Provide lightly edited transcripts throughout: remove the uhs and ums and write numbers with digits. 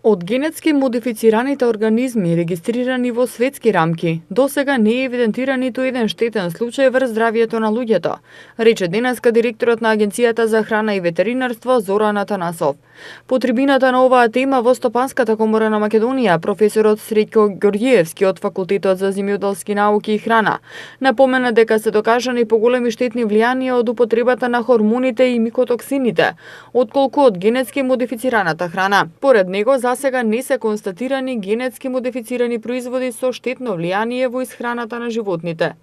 Од генетски модифицираните организми, регистрирани во светски рамки, досега не е евидентиран ниту еден штетен случај врз здравјето на луѓето, рече денеска директорот на Агенцијата за храна и ветеринарство Зоран Атанасов. По трибината на оваа тема во Стопанската комора на Македонија, професорот Среќко Ѓорѓиевски од Факултетот за земјоделски науки и храна напомена дека се докажани поголеми штетни влијанија од употребата на хормоните и микотоксините, отколку од генетски модифицираната храна. Поред него, засега не се констатирани генетски модифицирани производи со штетно влијание во исхраната на животните.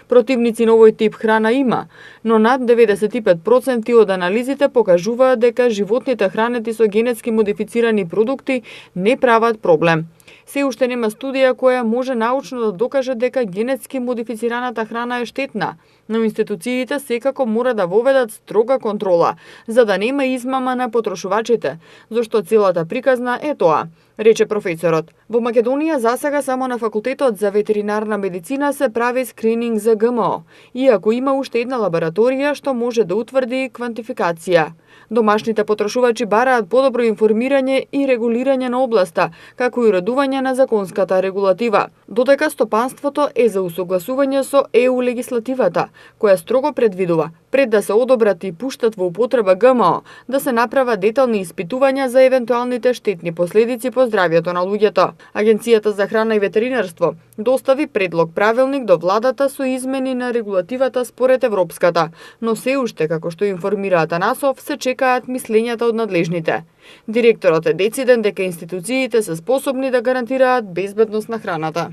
Противници на овој тип храна има, но над 95% од анализите покажуваат дека животните хранети со генетски модифицирани продукти не прават проблем. Се уште нема студија која може научно да докаже дека генетски модифицираната храна е штетна, но институциите секако мора да воведат строга контрола, за да нема измама на потрошувачите, зашто целата приказна е тоа, рече професорот. Во Македонија засега само на Факултетот за ветеринарна медицина се прави скрининг за ГМО, иако има уште една лабораторија што може да утврди квантификација. Домашните потрошувачи бараат подобро информирање и регулирање на областа, како и уредување на законската регулатива, додека стопанството е за усогласување со ЕУ легислативата, која строго предвидува, пред да се одобрат и пуштат во употреба ГМО, да се направат детални испитувања за евентуалните штетни последици по здравјето на луѓето. Агенцијата за храна и ветеринарство достави предлог правилник до владата со измени на регулативата според европската, но се уште, како што информира Атанасов, се чекаат мислењата од надлежните. Директорот е дециден дека институциите се способни да гарантираат безбедност на храната.